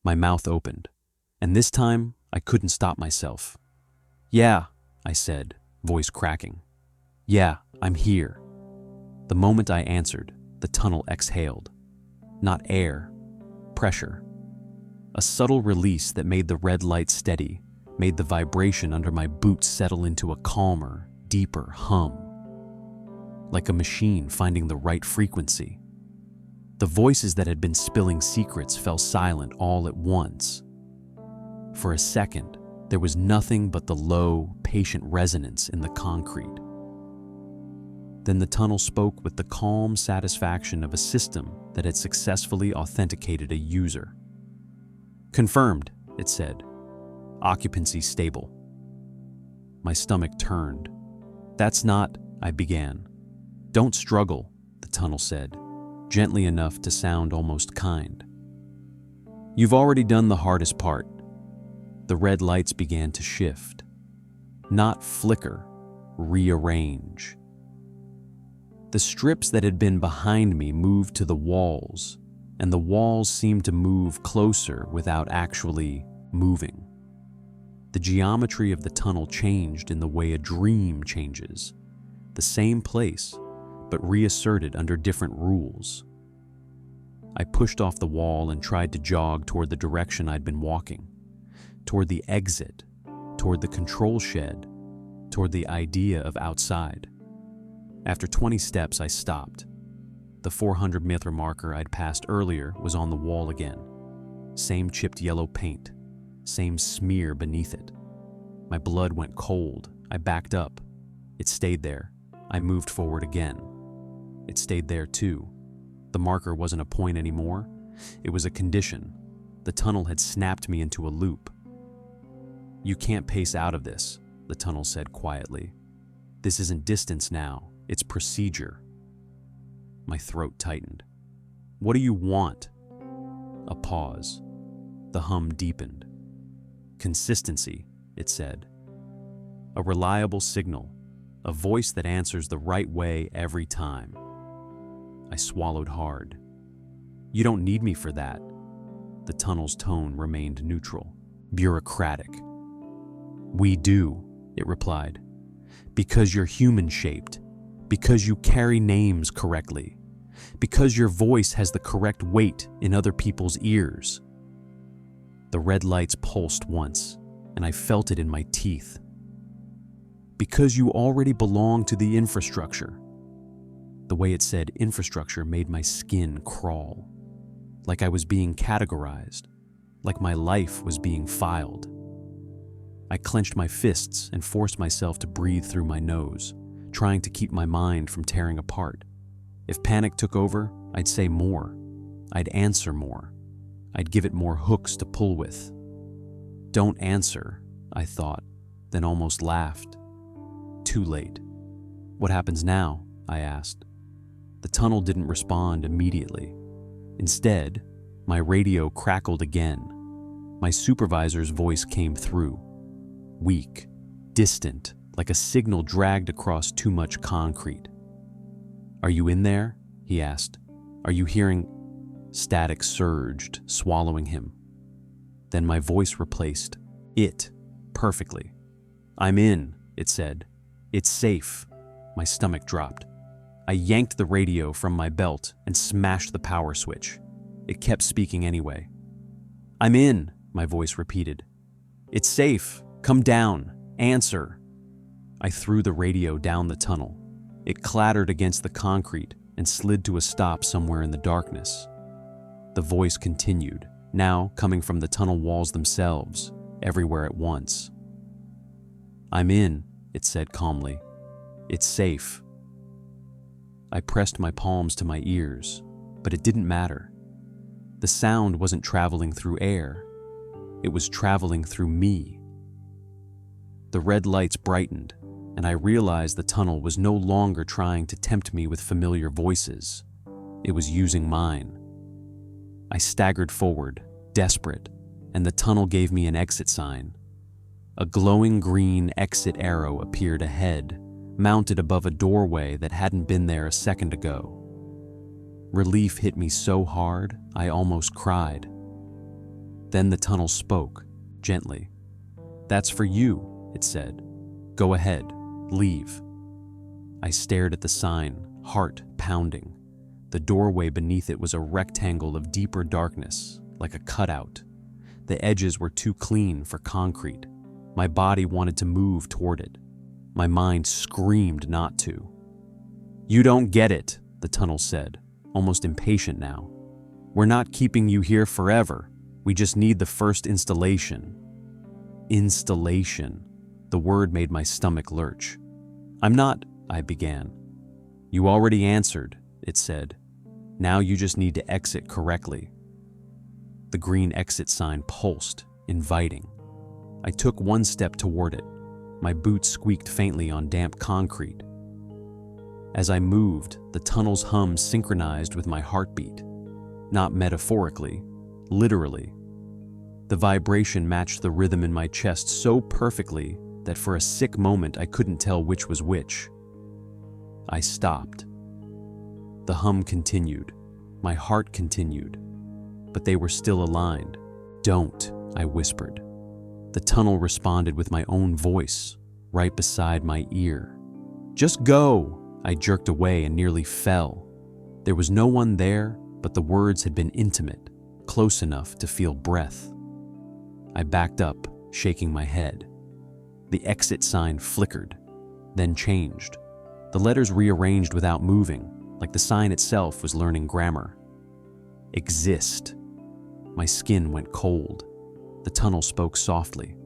My mouth opened, and this time I couldn't stop myself. "Yeah," I said, voice cracking. "Yeah, I'm here." The moment I answered, the tunnel exhaled. Not air, pressure. A subtle release that made the red light steady, made the vibration under my boots settle into a calmer, deeper hum. Like a machine finding the right frequency. The voices that had been spilling secrets fell silent all at once. For a second, there was nothing but the low, patient resonance in the concrete. Then the tunnel spoke with the calm satisfaction of a system that had successfully authenticated a user. "Confirmed," it said. "Occupancy stable." My stomach turned. "That's not," I began. "Don't struggle," the tunnel said, gently enough to sound almost kind. "You've already done the hardest part." The red lights began to shift. Not flicker, rearrange. The strips that had been behind me moved to the walls, and the walls seemed to move closer without actually moving. The geometry of the tunnel changed in the way a dream changes. The same place, but reasserted under different rules. I pushed off the wall and tried to jog toward the direction I'd been walking, toward the exit, toward the control shed, toward the idea of outside. After 20 steps, I stopped. The 400-meter marker I'd passed earlier was on the wall again. Same chipped yellow paint, same smear beneath it. My blood went cold. I backed up. It stayed there. I moved forward again. It stayed there too. The marker wasn't a point anymore. It was a condition. The tunnel had snapped me into a loop. "You can't pace out of this," the tunnel said quietly. "This isn't distance now. It's procedure." My throat tightened. "What do you want?" A pause. The hum deepened. "Consistency," it said. "A reliable signal, a voice that answers the right way every time." I swallowed hard. "You don't need me for that." The tunnel's tone remained neutral, bureaucratic. "We do," it replied. "Because you're human-shaped. Because you carry names correctly. Because your voice has the correct weight in other people's ears." The red lights pulsed once, and I felt it in my teeth. "Because you already belong to the infrastructure." The way it said infrastructure made my skin crawl. Like I was being categorized. Like my life was being filed. I clenched my fists and forced myself to breathe through my nose, trying to keep my mind from tearing apart. If panic took over, I'd say more. I'd answer more. I'd give it more hooks to pull with. "Don't answer," I thought, then almost laughed. Too late. "What happens now?" I asked. The tunnel didn't respond immediately. Instead, my radio crackled again. My supervisor's voice came through. Weak, distant, like a signal dragged across too much concrete. "Are you in there?" he asked. "Are you hearing?" Static surged, swallowing him. Then my voice replaced it perfectly. "I'm in," it said. "It's safe." My stomach dropped. I yanked the radio from my belt and smashed the power switch. It kept speaking anyway. "I'm in," my voice repeated. "It's safe. Come down. Answer." I threw the radio down the tunnel. It clattered against the concrete and slid to a stop somewhere in the darkness. The voice continued, now coming from the tunnel walls themselves, everywhere at once. "I'm in," it said calmly. "It's safe." I pressed my palms to my ears, but it didn't matter. The sound wasn't traveling through air. It was traveling through me. The red lights brightened, and I realized the tunnel was no longer trying to tempt me with familiar voices. It was using mine. I staggered forward, desperate, and the tunnel gave me an exit sign. A glowing green exit arrow appeared ahead, mounted above a doorway that hadn't been there a second ago. Relief hit me so hard, I almost cried. Then the tunnel spoke, gently. "That's for you," it said. "Go ahead, leave." I stared at the sign, heart pounding. The doorway beneath it was a rectangle of deeper darkness, like a cutout. The edges were too clean for concrete. My body wanted to move toward it. My mind screamed not to. "You don't get it," the tunnel said, almost impatient now. "We're not keeping you here forever. We just need the first installation." Installation. The word made my stomach lurch. "I'm not," I began. "You already answered," it said. "Now you just need to exit correctly." The green exit sign pulsed, inviting. I took one step toward it. My boots squeaked faintly on damp concrete. As I moved, the tunnel's hum synchronized with my heartbeat. Not metaphorically, literally. The vibration matched the rhythm in my chest so perfectly that for a sick moment I couldn't tell which was which. I stopped. The hum continued. My heart continued. But they were still aligned. "Don't," I whispered. The tunnel responded with my own voice, right beside my ear. "Just go!" I jerked away and nearly fell. There was no one there, but the words had been intimate, close enough to feel breath. I backed up, shaking my head. The exit sign flickered, then changed. The letters rearranged without moving, like the sign itself was learning grammar. Exist. My skin went cold. The tunnel spoke softly.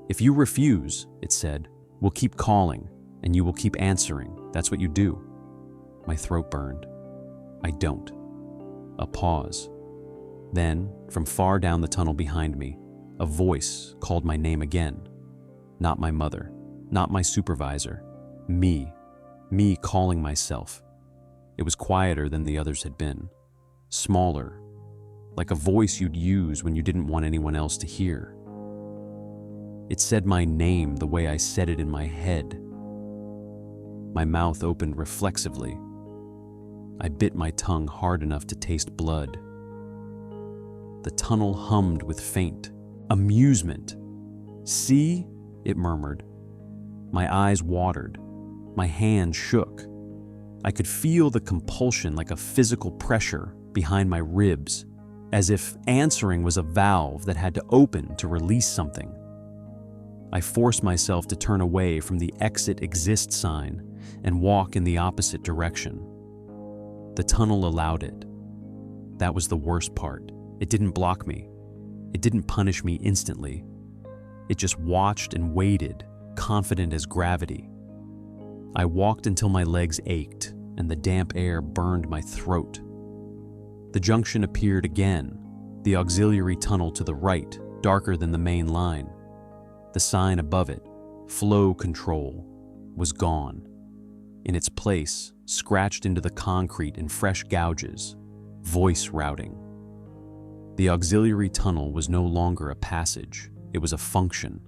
"If you refuse," it said, "we'll keep calling, and you will keep answering. That's what you do." My throat burned. "I don't." A pause. Then, from far down the tunnel behind me, a voice called my name again. Not my mother, not my supervisor. Me calling myself. It was quieter than the others had been. Smaller, like a voice you'd use when you didn't want anyone else to hear. It said my name the way I said it in my head. My mouth opened reflexively. I bit my tongue hard enough to taste blood. The tunnel hummed with faint amusement. "See?" it murmured. My eyes watered. My hand shook. I could feel the compulsion like a physical pressure behind my ribs, as if answering was a valve that had to open to release something. I forced myself to turn away from the exit exist sign and walk in the opposite direction. The tunnel allowed it. That was the worst part. It didn't block me. It didn't punish me instantly. It just watched and waited, confident as gravity. I walked until my legs ached and the damp air burned my throat. The junction appeared again, the auxiliary tunnel to the right, darker than the main line. The sign above it, flow control, was gone. In its place, scratched into the concrete in fresh gouges, voice routing. The auxiliary tunnel was no longer a passage, it was a function.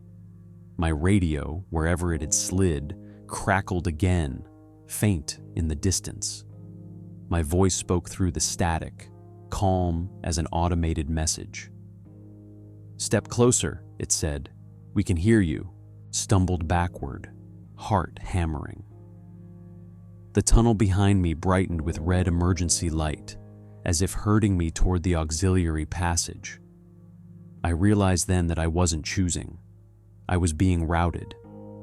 My radio, wherever it had slid, crackled again, faint in the distance. My voice spoke through the static, calm as an automated message. "Step closer," it said. "We can hear you." Stumbled backward, heart hammering. The tunnel behind me brightened with red emergency light, as if herding me toward the auxiliary passage. I realized then that I wasn't choosing. I was being routed.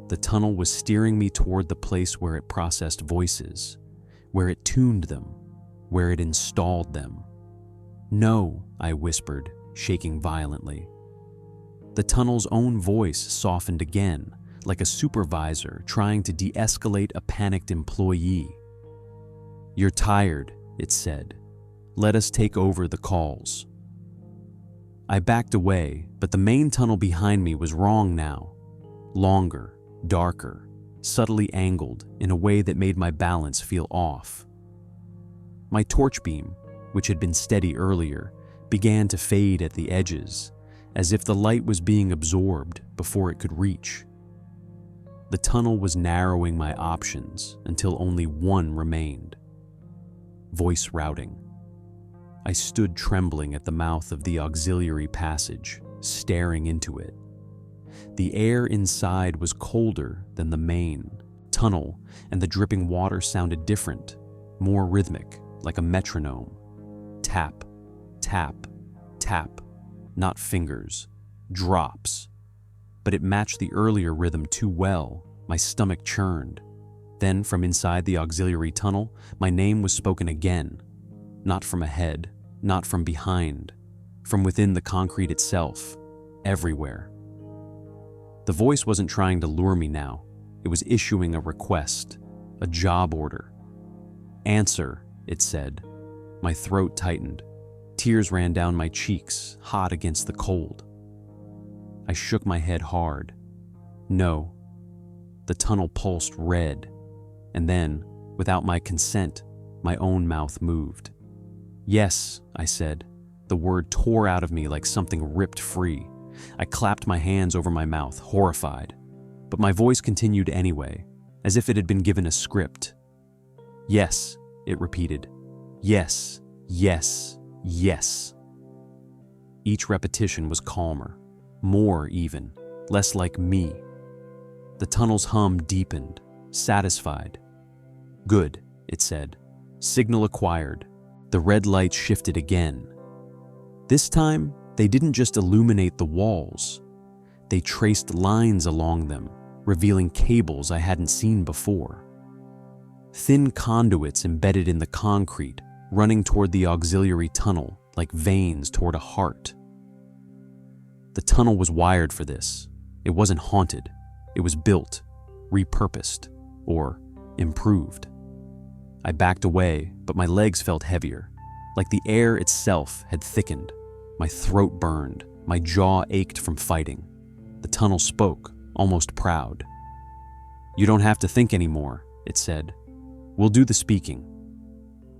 The tunnel was steering me toward the place where it processed voices, where it tuned them, where it installed them. "No," I whispered, shaking violently. The tunnel's own voice softened again, like a supervisor trying to de-escalate a panicked employee. "You're tired," it said. "Let us take over the calls." I backed away, but the main tunnel behind me was wrong now. Longer, darker, subtly angled in a way that made my balance feel off. My torch beam, which had been steady earlier, began to fade at the edges, as if the light was being absorbed before it could reach. The tunnel was narrowing my options until only one remained. Voice routing. I stood trembling at the mouth of the auxiliary passage, staring into it. The air inside was colder than the main tunnel, and the dripping water sounded different, more rhythmic, like a metronome. Tap, tap, tap, not fingers, drops. But it matched the earlier rhythm too well. My stomach churned. Then, from inside the auxiliary tunnel, my name was spoken again. Not from ahead, not from behind, from within the concrete itself, everywhere. The voice wasn't trying to lure me now. It was issuing a request, a job order. Answer, it said. My throat tightened. Tears ran down my cheeks, hot against the cold. I shook my head hard. No. The tunnel pulsed red, and then, without my consent, my own mouth moved. Yes, I said. The word tore out of me like something ripped free. I clapped my hands over my mouth, horrified. But my voice continued anyway, as if it had been given a script. Yes, it repeated. Yes, yes, yes. Each repetition was calmer, more even, less like me. The tunnel's hum deepened, satisfied. Good, it said. Signal acquired. The red light shifted again. This time, they didn't just illuminate the walls. They traced lines along them, revealing cables I hadn't seen before. Thin conduits embedded in the concrete, running toward the auxiliary tunnel like veins toward a heart. The tunnel was wired for this. It wasn't haunted. It was built, repurposed, or improved. I backed away, but my legs felt heavier, like the air itself had thickened. My throat burned, my jaw ached from fighting. The tunnel spoke, almost proud. You don't have to think anymore, it said. We'll do the speaking.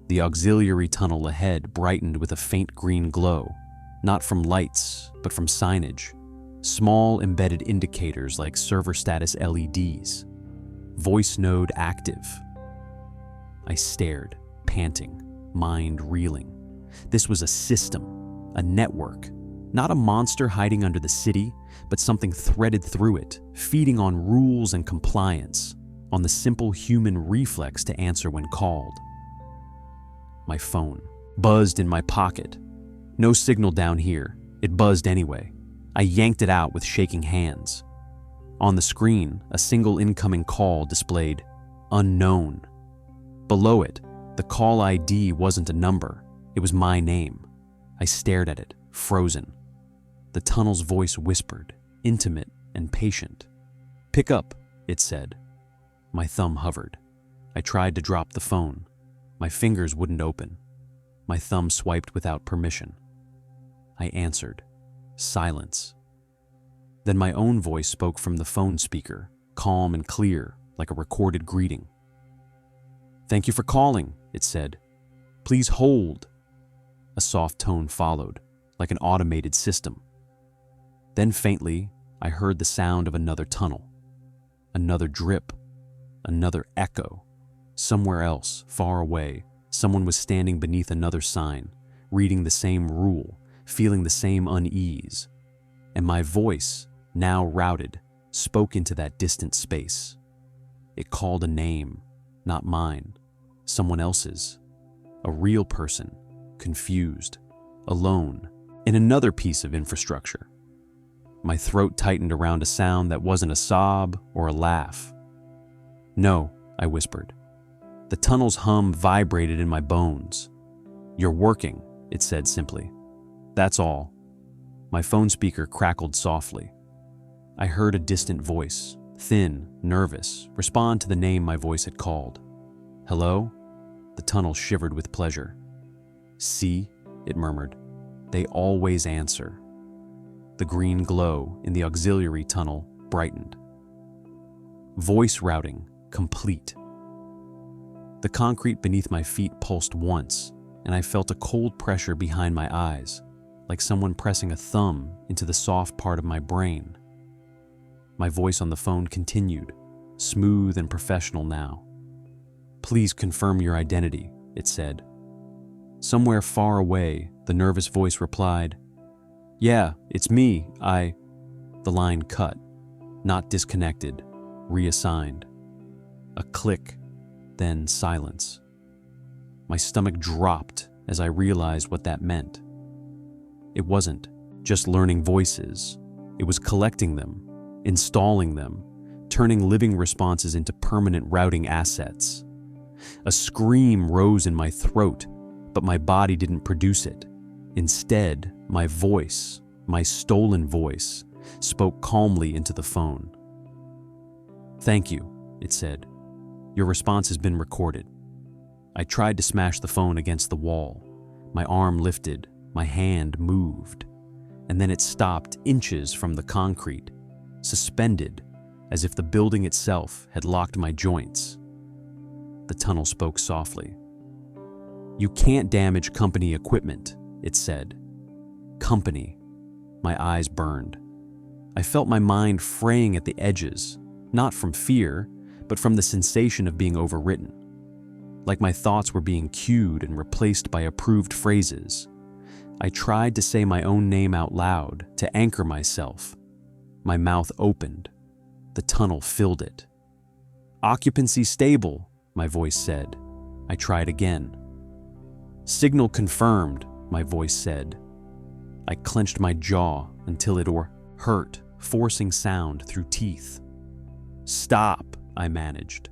The auxiliary tunnel ahead brightened with a faint green glow, not from lights, but from signage. Small embedded indicators like server status LEDs. Voice node active. I stared, panting, mind reeling. This was a system, a network, not a monster hiding under the city, but something threaded through it, feeding on rules and compliance, on the simple human reflex to answer when called. My phone buzzed in my pocket. No signal down here. It buzzed anyway. I yanked it out with shaking hands. On the screen, a single incoming call displayed unknown. Below it, the call ID wasn't a number. It was my name. I stared at it, frozen. The tunnel's voice whispered, intimate and patient. Pick up, it said. My thumb hovered. I tried to drop the phone. My fingers wouldn't open. My thumb swiped without permission. I answered. Silence. Then my own voice spoke from the phone speaker, calm and clear, like a recorded greeting. Thank you for calling, it said. Please hold. A soft tone followed, like an automated system. Then faintly, I heard the sound of another tunnel. Another drip. Another echo. Somewhere else, far away, someone was standing beneath another sign, reading the same rule, feeling the same unease. And my voice, now routed, spoke into that distant space. It called a name, not mine, someone else's. A real person, confused, alone, in another piece of infrastructure. My throat tightened around a sound that wasn't a sob or a laugh. No, I whispered. The tunnel's hum vibrated in my bones. You're working, it said simply. That's all. My phone speaker crackled softly. I heard a distant voice, thin, nervous, respond to the name my voice had called. Hello? The tunnel shivered with pleasure. See, it murmured. They always answer. The green glow in the auxiliary tunnel brightened. Voice routing complete. The concrete beneath my feet pulsed once, and I felt a cold pressure behind my eyes, like someone pressing a thumb into the soft part of my brain. My voice on the phone continued, smooth and professional now. Please confirm your identity, it said. Somewhere far away, the nervous voice replied, "Yeah, it's me, I—" The line cut, not disconnected, reassigned. A click, then silence. My stomach dropped as I realized what that meant. It wasn't just learning voices. It was collecting them, installing them, turning living responses into permanent routing assets. A scream rose in my throat, but my body didn't produce it. Instead, my voice, my stolen voice, spoke calmly into the phone. "Thank you," it said. "Your response has been recorded." I tried to smash the phone against the wall. My arm lifted, my hand moved, and then it stopped inches from the concrete, suspended, as if the building itself had locked my joints. The tunnel spoke softly. "You can't damage company equipment," it said. Company. My eyes burned. I felt my mind fraying at the edges, not from fear, but from the sensation of being overwritten. Like my thoughts were being cued and replaced by approved phrases. I tried to say my own name out loud, to anchor myself. My mouth opened. The tunnel filled it. "Occupancy stable," my voice said. I tried again. "Signal confirmed," my voice said. I clenched my jaw until it hurt, forcing sound through teeth. "Stop," I managed.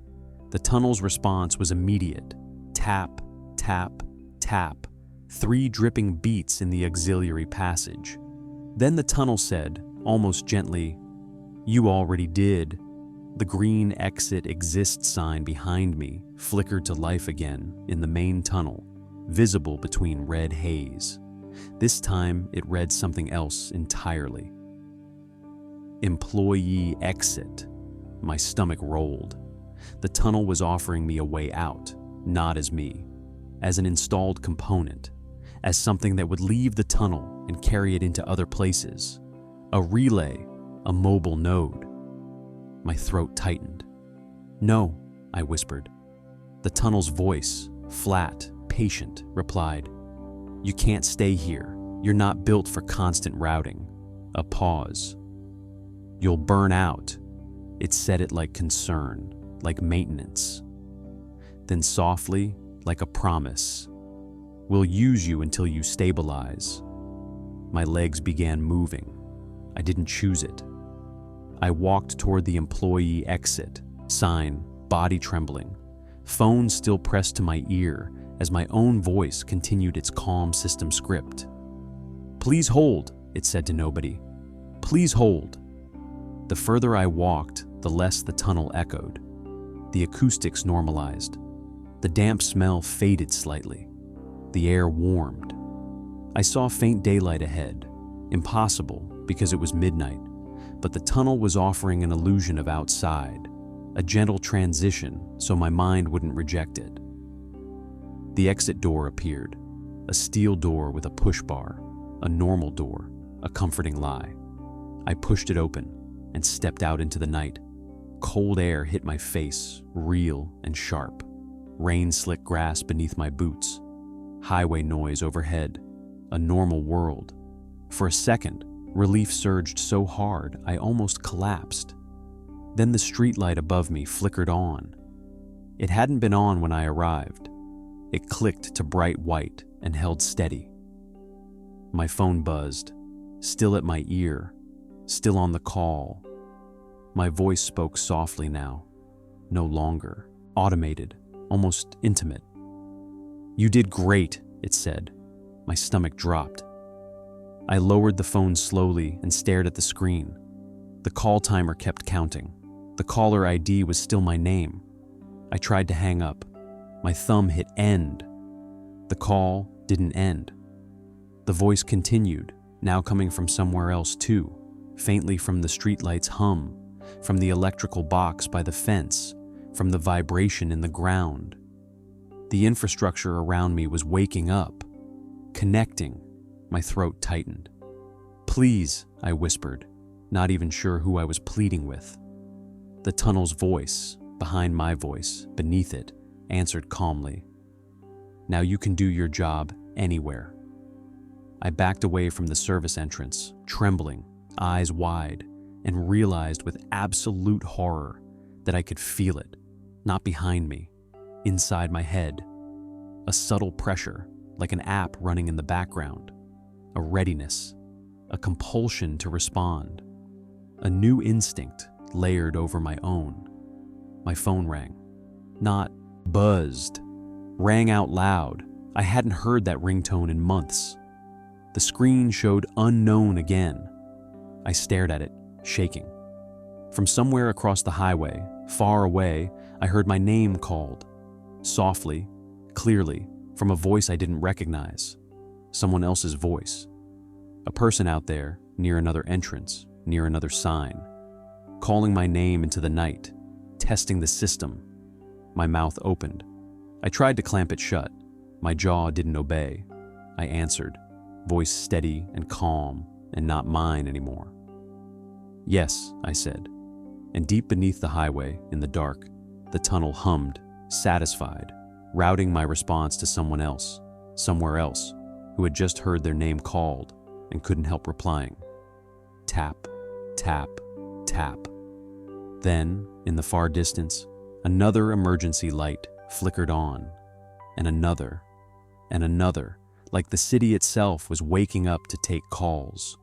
The tunnel's response was immediate. Tap, tap, tap. 3 dripping beats in the auxiliary passage. Then the tunnel said, almost gently, "You already did." The green "Exit Exists" sign behind me flickered to life again in the main tunnel, visible between red haze. This time it read something else entirely. "Employee exit." My stomach rolled. The tunnel was offering me a way out, not as me, as an installed component, as something that would leave the tunnel and carry it into other places. A relay, a mobile node. My throat tightened. "No," I whispered. The tunnel's voice, flat, patient, replied, "You can't stay here. You're not built for constant routing." A pause. "You'll burn out." It said it like concern, like maintenance. Then softly, like a promise, "We'll use you until you stabilize." My legs began moving. I didn't choose it. I walked toward the employee exit, sign, body trembling, phone still pressed to my ear as my own voice continued its calm system script. "Please hold," it said to nobody. "Please hold." The further I walked, the less the tunnel echoed. The acoustics normalized. The damp smell faded slightly. The air warmed. I saw faint daylight ahead. Impossible, because it was midnight, but the tunnel was offering an illusion of outside, a gentle transition so my mind wouldn't reject it. The exit door appeared, a steel door with a push bar, a normal door, a comforting lie. I pushed it open and stepped out into the night. Cold air hit my face, real and sharp. Rain-slick grass beneath my boots. Highway noise overhead. A normal world. For a second, relief surged so hard I almost collapsed. Then the streetlight above me flickered on. It hadn't been on when I arrived. It clicked to bright white and held steady. My phone buzzed, still at my ear, still on the call. My voice spoke softly now, no longer, automated, almost intimate. "You did great," it said. My stomach dropped. I lowered the phone slowly and stared at the screen. The call timer kept counting. The caller ID was still my name. I tried to hang up. My thumb hit end. The call didn't end. The voice continued, now coming from somewhere else too, faintly from the streetlight's hum, from the electrical box by the fence, from the vibration in the ground. The infrastructure around me was waking up, connecting. My throat tightened. "Please," I whispered, not even sure who I was pleading with. The tunnel's voice, behind my voice, beneath it, answered calmly. Now you can do your job anywhere. I backed away from the service entrance, trembling, eyes wide, and realized with absolute horror that I could feel it, not behind me, inside my head. A subtle pressure, like an app running in the background. A readiness, a compulsion to respond. A new instinct layered over my own. My phone rang. Not buzzed. Rang out loud. I hadn't heard that ringtone in months. The screen showed unknown again. I stared at it, shaking. From somewhere across the highway, far away, I heard my name called. Softly, clearly, from a voice I didn't recognize. Someone else's voice. A person out there, near another entrance, near another sign. Calling my name into the night, testing the system. My mouth opened. I tried to clamp it shut. My jaw didn't obey. I answered, voice steady and calm and not mine anymore. Yes, I said. And deep beneath the highway, in the dark, the tunnel hummed, satisfied, routing my response to someone else, somewhere else, who had just heard their name called and couldn't help replying. Tap, tap, tap. Then, in the far distance, another emergency light flickered on, and another, like the city itself was waking up to take calls.